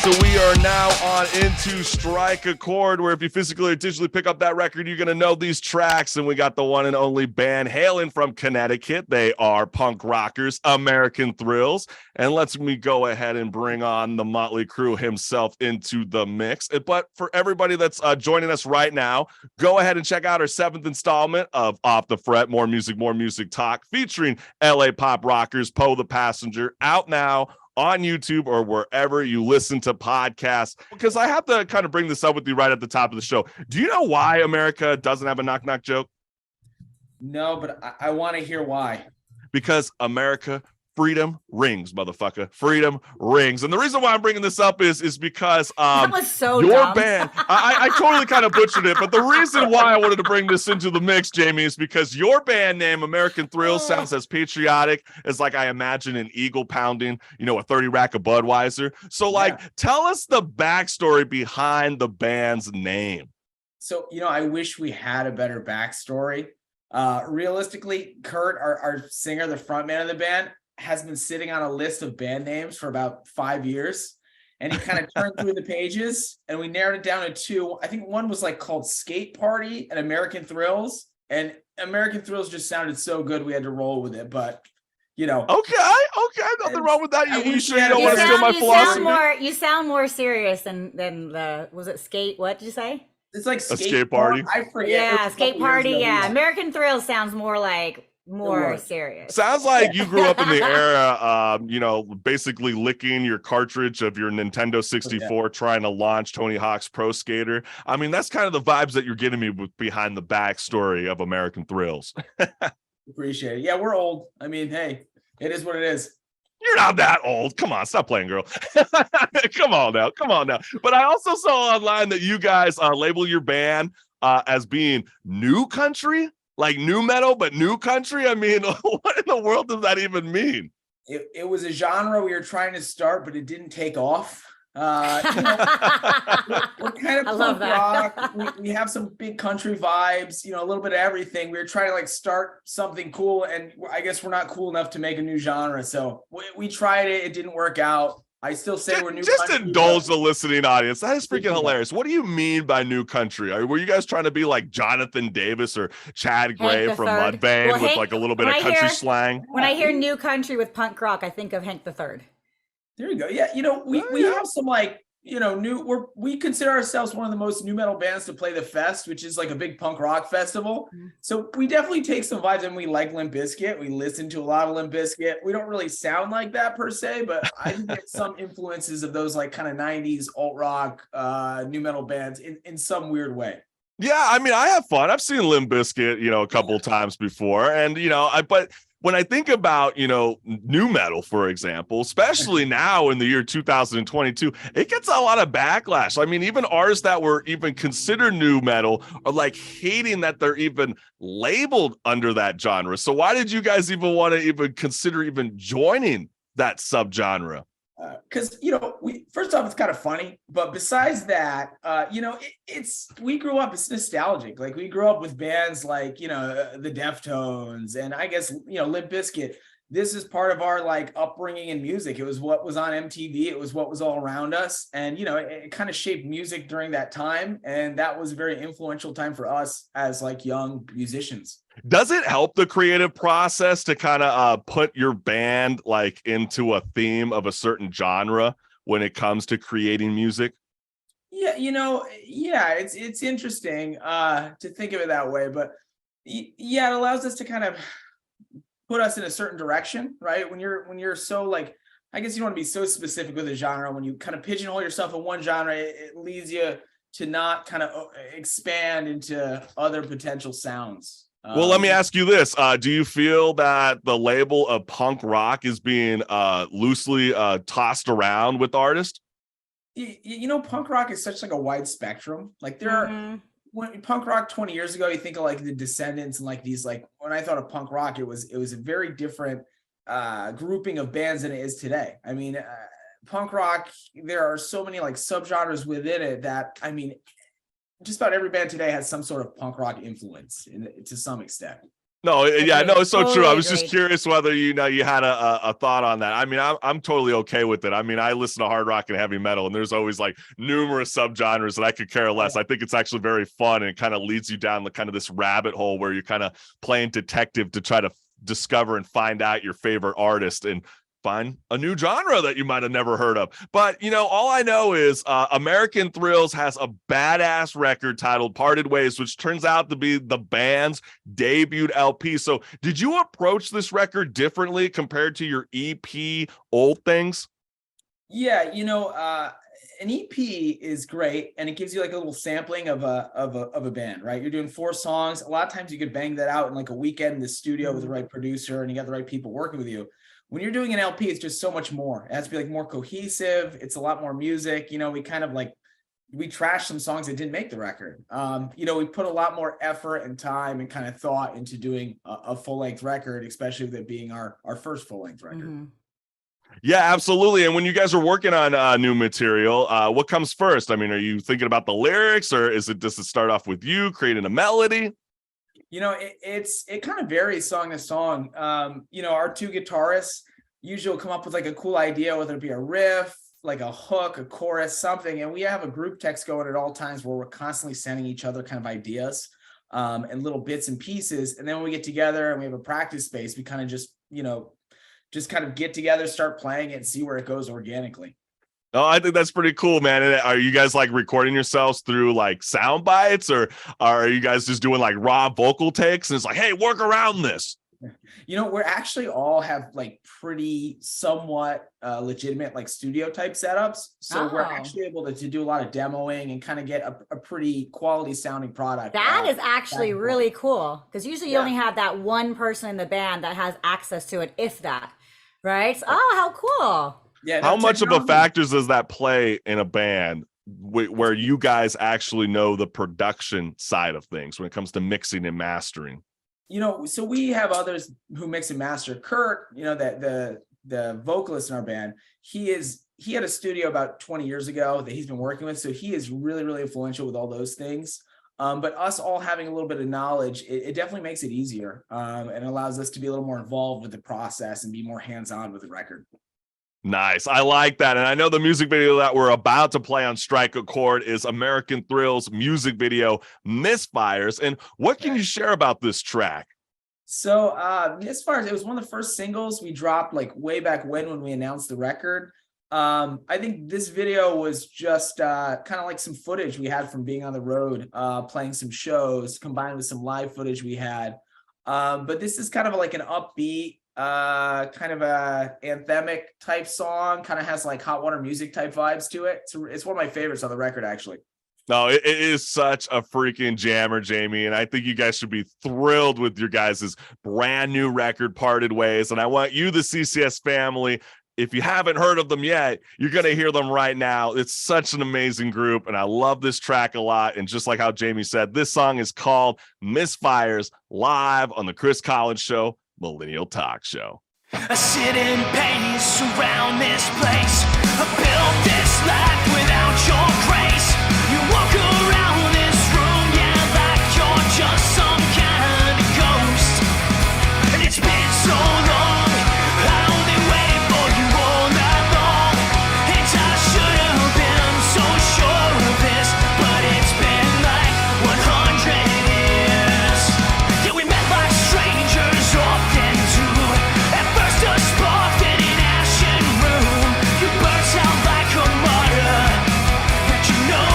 So we are now on into Strike a Chord, where if you physically or digitally pick up that record, you're going to know these tracks. And we got the one and only band hailing from Connecticut. They are punk rockers, American Thrills. And let's me go ahead and bring on the Motley Crue himself into the mix. But for everybody that's joining us right now, go ahead and check out our 7th installment of Off the Fret, More Music Talk, featuring LA pop rockers, Poe the Passenger, out now on YouTube or wherever you listen to podcasts. Because I have to kind of bring this up with you right at the top of the show. Do you know why America doesn't have a knock knock joke? No, but I want to hear why. Because America, freedom rings, motherfucker. Freedom rings. And the reason why I'm bringing this up is because that was so your dumb. band, I totally kind of butchered it, but the reason why I wanted to bring this into the mix, Jamie, is because your band name, American Thrills, sounds as patriotic as, like, I imagine an eagle pounding, a 30 rack of Budweiser. So, tell us the backstory behind the band's name. So, I wish we had a better backstory. Realistically, Kurt, our singer, the frontman of the band, has been sitting on a list of band names for about 5 years, and he kind of turned through the pages, and we narrowed it down to 2. I think one was called Skate Party and American Thrills, and American Thrills just sounded so good we had to roll with it. But okay, nothing wrong with that. You sure you don't want to steal my philosophy? You sound more serious than the was it skate? What did you say? It's like a skate party. I forget. Yeah, skate party. Yeah, American Thrills sounds more like more serious. Sounds like you grew up in the era, basically licking your cartridge of your Nintendo 64, trying to launch Tony Hawk's Pro Skater. I mean, that's kind of the vibes that you're getting me with behind the backstory of American Thrills. Appreciate it. Yeah, we're old. I mean, hey, it is what it is. You're not that old. Come on, stop playing, girl. Come on now. But I also saw online that you guys label your band as being new country. Like new metal, but new country? I mean, what in the world does that even mean? It was a genre we were trying to start, but it didn't take off. We're kind of punk rock. We have some big country vibes, a little bit of everything. We were trying to start something cool, and I guess we're not cool enough to make a new genre. So we tried it. It didn't work out. I still say we're new just country. Indulge the listening audience. That is freaking hilarious. What do you mean by new country? Were you guys trying to be like Jonathan Davis or Chad Gray from Mudvayne with a little bit of country slang? When I hear new country with punk rock, I think of Hank III. There you go. Yeah, we have some we consider ourselves one of the most new metal bands to play the fest, which is like a big punk rock festival. So we definitely take some vibes, and we like Limp Bizkit. We listen to a lot of Limp Bizkit. We don't really sound like that per se, but I think get some influences of those kind of 90s alt rock new metal bands in some weird way. Yeah, I mean, I have fun. I've seen Limp Bizkit, a couple times before, and but when I think about, new metal, for example, especially now in the year 2022, it gets a lot of backlash. I mean, even artists that were even considered new metal are hating that they're even labeled under that genre. So why did you guys even want to even consider even joining that subgenre? Because first off, it's kind of funny, but besides that, we grew up, it's nostalgic. We grew up with bands like the Deftones, and I guess Limp Bizkit. This is part of our upbringing in music. It was what was on MTV. It was what was all around us, and it kind of shaped music during that time, and that was a very influential time for us as young musicians. Does it help the creative process to kind of put your band into a theme of a certain genre when it comes to creating music? Yeah, it's interesting to think of it that way, but it allows us to kind of put us in a certain direction, right? When you're so I guess you don't want to be so specific with a genre. When you kind of pigeonhole yourself in one genre, it leads you to not kind of expand into other potential sounds. Well, let me ask you this. Do you feel that the label of punk rock is being loosely tossed around with artists? Punk rock is such a wide spectrum. There are, when punk rock 20 years ago, you think of the Descendants and these, when I thought of punk rock, it was a very different grouping of bands than it is today. I mean, punk rock, there are so many subgenres within it that, I mean, just about every band today has some sort of punk rock influence to some extent. No, yeah, no, it's so true. I was just agreed. curious whether you had a thought on that. I mean, I'm totally okay with it. I mean, I listen to hard rock and heavy metal, and there's always like numerous subgenres that I could care less. I think it's actually very fun, and it kind of leads you down the kind of this rabbit hole where you're kind of playing detective to try to discover and find out your favorite artist and find a new genre that you might have never heard of. But, all I know is American Thrills has a badass record titled Parted Ways, which turns out to be the band's debut LP. So did you approach this record differently compared to your EP, Old Things? Yeah, an EP is great, and it gives you like a little sampling of a band, right? You're doing 4 songs. A lot of times you could bang that out in like a weekend in the studio with the right producer, and you got the right people working with you. When you're doing an LP, it's just so much more. It has to be like more cohesive. It's a lot more music. We kind of like, we trashed some songs that didn't make the record. We put a lot more effort and time and kind of thought into doing a full-length record, especially with it being our first full-length record. Mm-hmm. Yeah, absolutely. And when you guys are working on new material, what comes first? I mean, are you thinking about the lyrics, or does it start off with you creating a melody? It kind of varies song to song. Our 2 guitarists usually will come up with like a cool idea, whether it be a riff, like a hook, a chorus, something. And we have a group text going at all times where we're constantly sending each other kind of ideas and little bits and pieces. And then when we get together and we have a practice space, we kind of just kind of get together, start playing it, and see where it goes organically. Oh, I think that's pretty cool, man. And are you guys like recording yourselves through like sound bites, or are you guys just doing like raw vocal takes? And it's like, hey, work around this. We're actually all have like pretty somewhat legitimate like studio type setups. So we're actually able to do a lot of demoing and kind of get a pretty quality sounding product. That is actually really cool, because usually you only have that one person in the band that has access to it, if that, right? Oh, how cool. Yeah. How much of a factor does that play in a band where you guys actually know the production side of things when it comes to mixing and mastering? So we have others who mix and master. Kurt, that the vocalist in our band, he had a studio about 20 years ago that he's been working with. So he is really, really influential with all those things. But us all having a little bit of knowledge, it definitely makes it easier and allows us to be a little more involved with the process and be more hands-on with the record. Nice. I like that. And I know the music video that we're about to play on Strike a Chord is American Thrills music video, Misfires. And what can you share about this track? So Misfires, it was one of the first singles we dropped like way back when we announced the record. I think this video was just kind of like some footage we had from being on the road, playing some shows, combined with some live footage we had. But this is kind of like an upbeat, kind of a anthemic type song, kind of has like hot water music type vibes to it. So it's one of my favorites on the record, actually. No, it is such a freaking jammer, Jamie. And I think you guys should be thrilled with your guys' brand new record, Parted Ways. And I want you, the CCS family, if you haven't heard of them yet, you're going to hear them right now. It's such an amazing group, and I love this track a lot. And just like how Jamie said, this song is called Misfires, live on the Chris Collins Show, Millennial Talk Show. I sit in pace around this place. I built this life without your grace. You walk around this room, yeah, like you're just some kind of ghost. And it's been so long, I only waited for you all night long. And I should have been so sure of this, but it's been like 100 years. Yeah, we met like strangers often do. At first a spark, then an ashen room. You burnt out like a martyr, but you know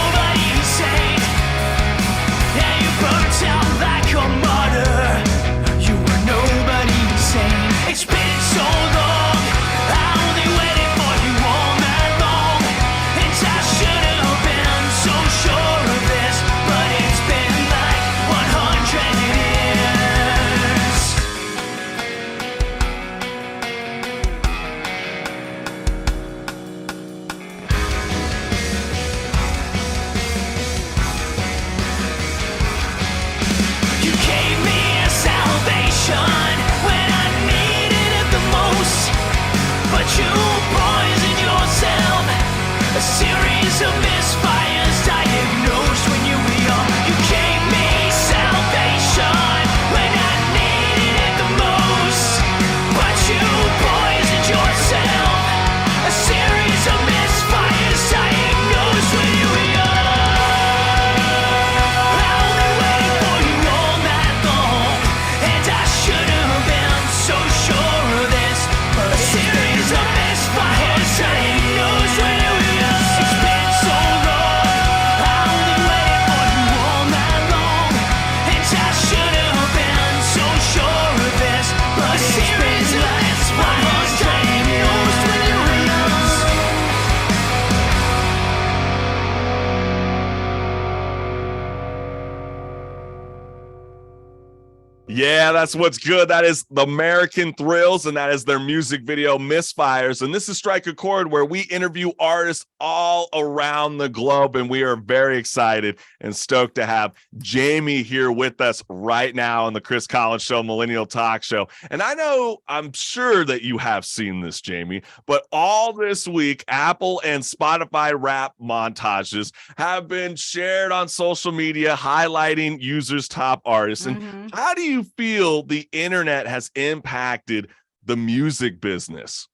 Yeah, that's what's good. That is the American Thrills, and that is their music video Misfires. And this is Strike a Chord, where we interview artists all around the globe. And we are very excited and stoked to have Jamie here with us right now on the Chris Collins Show, Millennial Talk Show. And I'm sure that you have seen this, Jamie, but all this week, Apple and Spotify rap montages have been shared on social media, highlighting users' top artists. And how do you feel the internet has impacted the music business?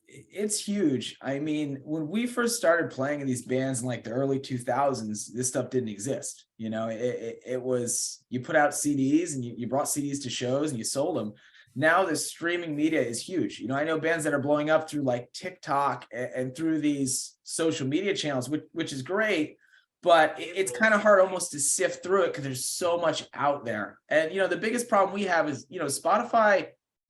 It's huge. I mean, when we first started playing in these bands in like the early 2000s, this stuff didn't exist. You know, it was, you put out CDs and you brought CDs to shows and you sold them. Now the streaming media is huge. You know, I know bands that are blowing up through like TikTok and through these social media channels, which is great. But it's kind of hard almost to sift through it because there's so much out there. And, you know, the biggest problem we have is, you know, Spotify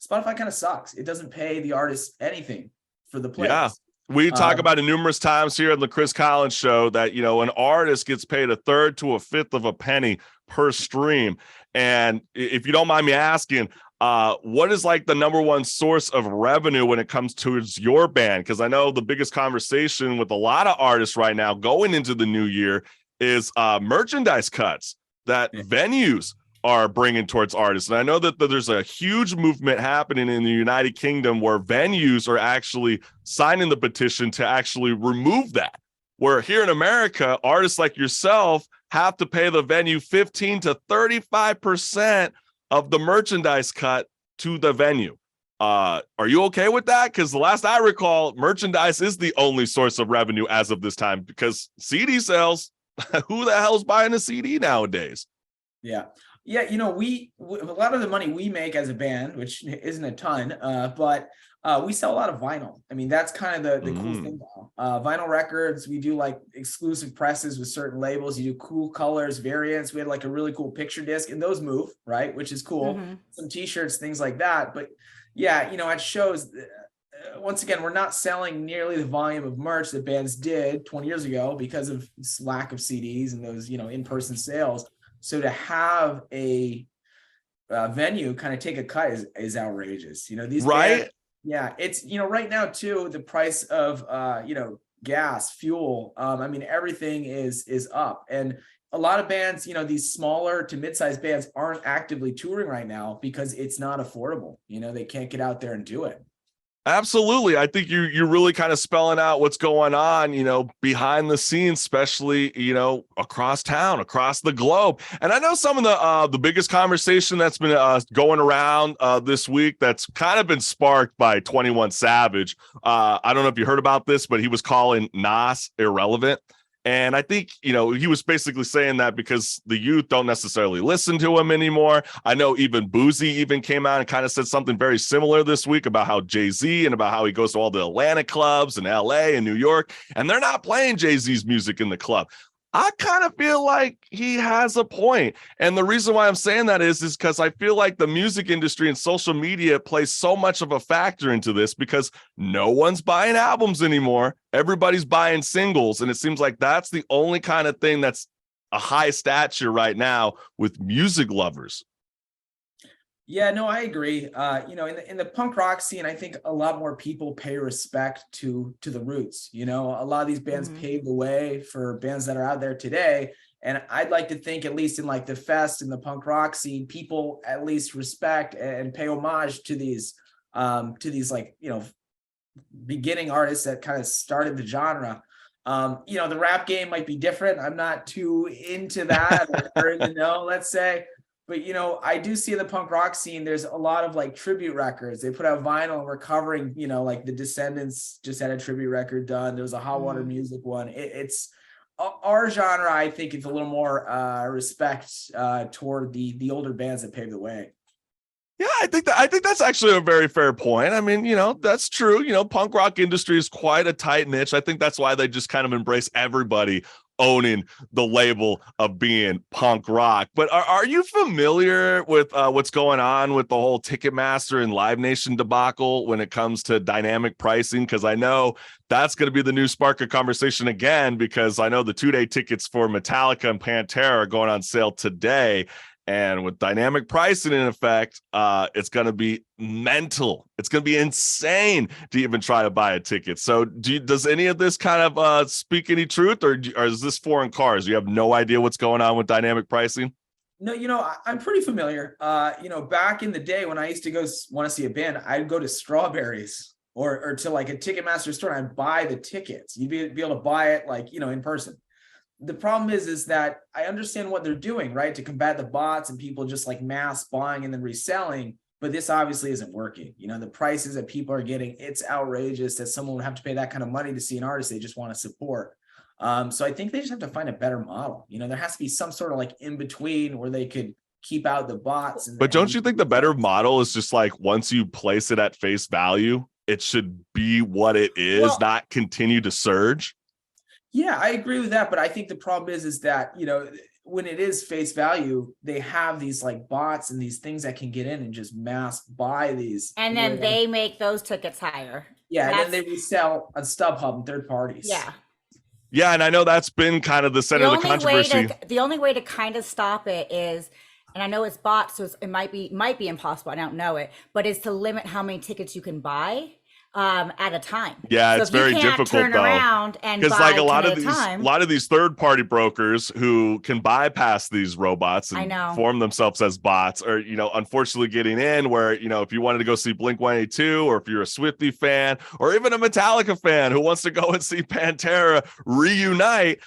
kind of sucks. It doesn't pay the artists anything for the plays. Yeah. We talk about it numerous times here on the Chris Collins Show that, you know, an artist gets paid a third to a fifth of a penny per stream. And if you don't mind me asking, what is like the number one source of revenue when it comes towards your band? Because I know the biggest conversation with a lot of artists right now going into the new year is merchandise cuts that venues are bringing towards artists. And I know that there's a huge movement happening in the United Kingdom where venues are actually signing the petition to actually remove that. Where here in America, artists like yourself have to pay the venue 15 to 35% of the merchandise cut to the venue. Are you okay with that? Because the last I recall, merchandise is the only source of revenue as of this time, because CD sales, who the hell's buying a CD nowadays? Yeah. You know, we a lot of the money we make as a band, which isn't a ton, but we sell a lot of vinyl. I mean, that's kind of the cool thing now. Vinyl records, we do like exclusive presses with certain labels. You do cool colors, variants. We had like a really cool picture disc, and those move, right? Which is cool. Some t-shirts, things like that. But yeah, you know, it shows, once again, we're not selling nearly the volume of merch that bands did 20 years ago because of this lack of CDs and those, you know, in-person sales. So to have a venue kind of take a cut is outrageous. You know, these bands, yeah, it's, you know, right now too, the price of, you know, gas, fuel, I mean, everything is up. And a lot of bands, you know, these smaller to mid-sized bands aren't actively touring right now because it's not affordable. You know, they can't get out there and do it. Absolutely. I think you're really kind of spelling out what's going on, you know, behind the scenes, especially, you know, across town, across the globe. And I know some of the biggest conversation that's been going around this week that's kind of been sparked by 21 Savage. I don't know if you heard about this, but he was calling Nas irrelevant. And I think, you know, he was basically saying that because the youth don't necessarily listen to him anymore. I know even Boozy even came out and kind of said something very similar this week about how Jay-Z and about how he goes to all the Atlanta clubs in LA and New York, and they're not playing Jay-Z's music in the club. I kind of feel like he has a point. And the reason why I'm saying that is because I feel like the music industry and social media plays so much of a factor into this, because no one's buying albums anymore. Everybody's buying singles. And it seems like that's the only kind of thing that's a high stature right now with music lovers. Yeah, no, I agree. You know, in the punk rock scene, I think a lot more people pay respect to the roots. You know, a lot of these bands paved the way for bands that are out there today. And I'd like to think, at least in like the fest and the punk rock scene, people at least respect and pay homage to these like, you know, beginning artists that kind of started the genre. You know, the rap game might be different. I'm not too into that or in the know, let's say. But, you know, I do see in the punk rock scene, there's a lot of like tribute records. They put out vinyl and we're covering, you know, like the Descendants just had a tribute record done. There was a Hot Water Music one. It's our genre. I think it's a little more respect toward the older bands that paved the way. Yeah, I think that's actually a very fair point. I mean, you know, that's true. You know, punk rock industry is quite a tight niche. I think that's why they just kind of embrace everybody owning the label of being punk rock. But are you familiar with what's going on with the whole Ticketmaster and Live Nation debacle when it comes to dynamic pricing? Because I know that's going to be the new spark of conversation again, because I know the 2-day tickets for Metallica and Pantera are going on sale today. And with dynamic pricing in effect, it's going to be mental. It's going to be insane to even try to buy a ticket. So does any of this kind of speak any truth, or is this foreign cars? You have no idea what's going on with dynamic pricing? No, I'm pretty familiar. Back in the day when I used to want to see a band, I'd go to Strawberries or to like a Ticketmaster store and I'd buy the tickets. You'd be able to buy it like, in person. The problem is that I understand what they're doing, right? To combat the bots and people just like mass buying and then reselling. But this obviously isn't working. The prices that people are getting, it's outrageous that someone would have to pay that kind of money to see an artist they just want to support. So I think they just have to find a better model. There has to be some sort of like in between where they could keep out the bots. But don't you think the better model is just like once you place it at face value, it should be what it is, not continue to surge? Yeah, I agree with that. But I think the problem is that, when it is face value, they have these like bots and these things that can get in and just mass buy these. And then they make those tickets higher. Yeah, and then they resell on StubHub and third parties. Yeah. Yeah, and I know that's been kind of the center of the controversy. The only way to kind of stop it is, and I know it's bots, so it might be impossible, I don't know it, but is to limit how many tickets you can buy at a time. Yeah, so it's very difficult turn though. Around and because like a lot of these third-party brokers who can bypass these robots and form themselves as bots are, unfortunately getting in where, if you wanted to go see Blink-182, or if you're a Swiftie fan, or even a Metallica fan who wants to go and see Pantera reunite,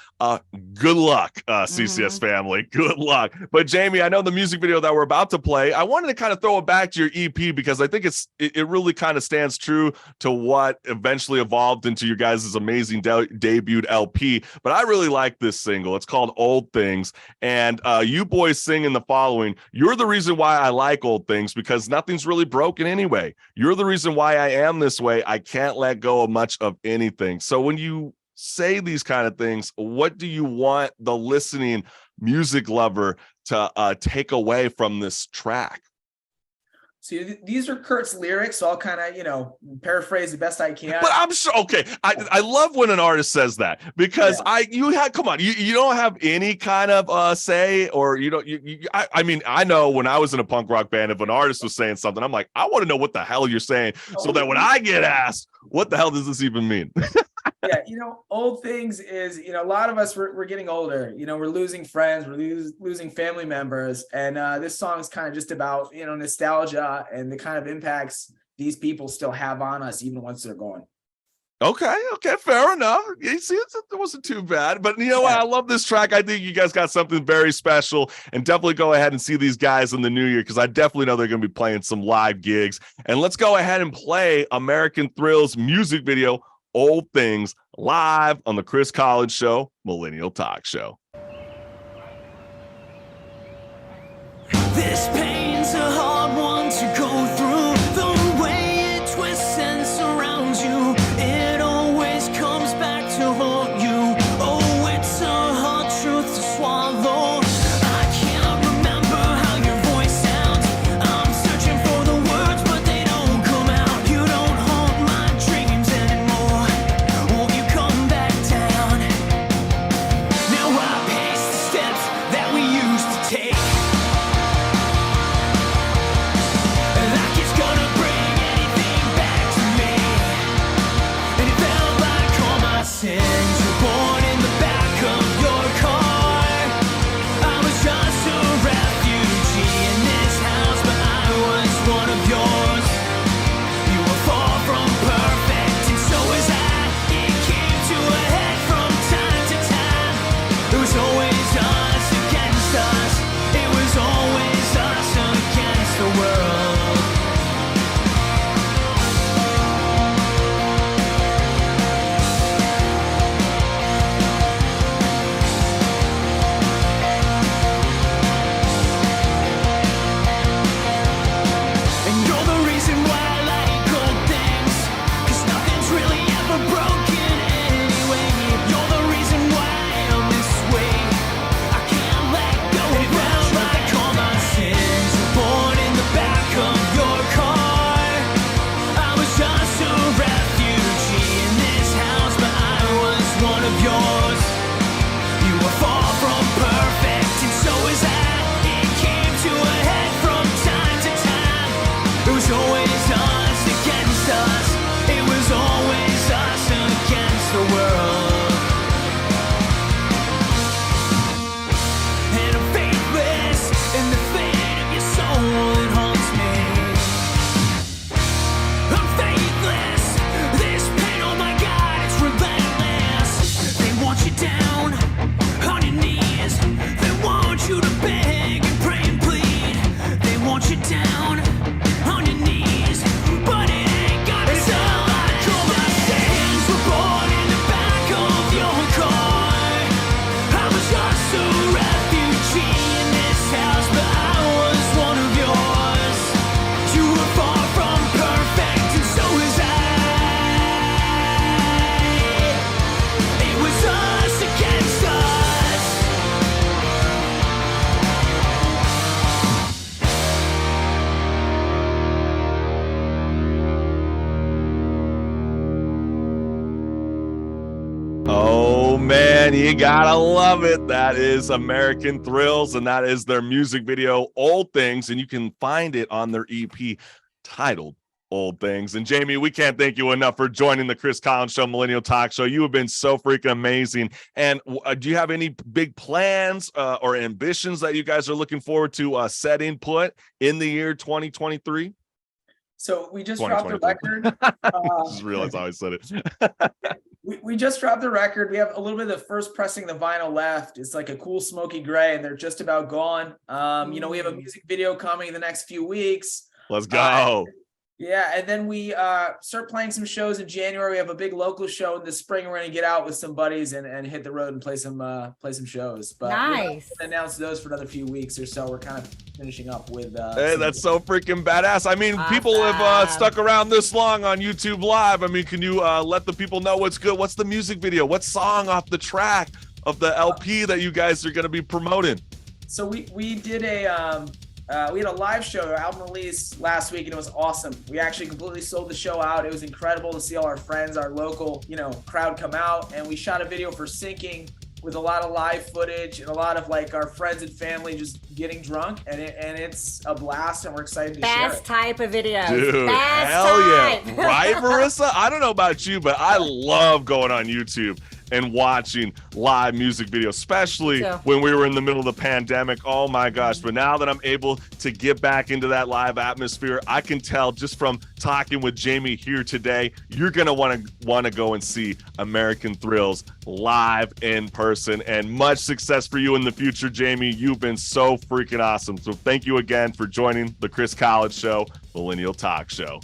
good luck, CCS family. Good luck. But Jamie, I know the music video that we're about to play, I wanted to kind of throw it back to your EP because I think it really kind of stands true to what eventually evolved into your guys' amazing debuted LP. But I really like this single. It's called Old Things. And you boys sing in the following: "You're the reason why I like old things, because nothing's really broken anyway. You're the reason why I am this way. I can't let go of much of anything." So when you say these kind of things, what do you want the listening music lover to take away from this track? So these are Kurt's lyrics, so I'll kind of, paraphrase the best I can. But I'm sure, okay, I love when an artist says that, because you don't have any kind of say, or I mean, I know when I was in a punk rock band, if an artist was saying something, I'm like, I want to know what the hell you're saying, so that when I get asked, what the hell does this even mean? Yeah, old things is, a lot of us, we're getting older, we're losing friends, we're losing family members. And this song is kind of just about, nostalgia and the kind of impacts these people still have on us, even once they're gone. Okay, fair enough. You see, it wasn't too bad. But what? I love this track. I think you guys got something very special. And definitely go ahead and see these guys in the new year, because I definitely know they're going to be playing some live gigs. And let's go ahead and play American Thrill's music video, Old Things, live on the Chris Collins Show, Millennial Talk Show. This pain's a hard one to go through. The way it twists and surrounds you, it always comes back to haunt you. Oh, it's a hard truth to swallow. I can't remember how your voice sounds. I'm searching for the words, but they don't come out. You don't haunt my dreams anymore. Won't you come back down? Now I pace the steps that we used to take. want you down on your knees, but it ain't got me so. My hands were born in the back of your car. I was just a refugee in this house, but I was one of yours. You were far from perfect, and so was I. It was us against us. Oh man, you gotta love it. That is American Thrills, and that is their music video, Old Things, and you can find it on their EP titled Old Things. And Jamie, we can't thank you enough for joining the Chris Collins Show Millennial Talk Show. You have been so freaking amazing. And do you have any big plans or ambitions that you guys are looking forward to setting put in the year 2023? So we just dropped the 2023. record. I just realized how I said it. We just dropped the record. We have a little bit of the first pressing the vinyl left. It's like a cool smoky gray, and they're just about gone. We have a music video coming in the next few weeks. Let's go. Yeah, and then we start playing some shows in January. We have a big local show in the spring. We're gonna get out with some buddies and hit the road and play some shows. But Nice. we're not gonna announce those for another few weeks or so. We're kind of finishing up with. Hey, that's so freaking badass. I mean, people have Awesome. stuck around this long on YouTube Live. I mean, can you let the people know what's good? What's the music video? What song off the track of the LP that you guys are going to be promoting? So we did we had a live show, our album release last week, and it was awesome. We actually completely sold the show out. It was incredible to see all our friends, our local, crowd come out, and we shot a video for Sinking with a lot of live footage and a lot of like our friends and family just getting drunk, and it's a blast, and we're excited to share Best it. type of video. Dude, Best hell type. yeah. Right, Marissa? I don't know about you, but I love going on YouTube and watching live music videos, especially Yeah. when we were in the middle of the pandemic. Oh my gosh. But now that I'm able to get back into that live atmosphere, I can tell just from talking with Jamie here today, you're going to want to go and see American Thrills live in person. And much success for you in the future, Jamie. You've been so freaking awesome. So thank you again for joining the Chris Collins Show, Millennial Talk Show.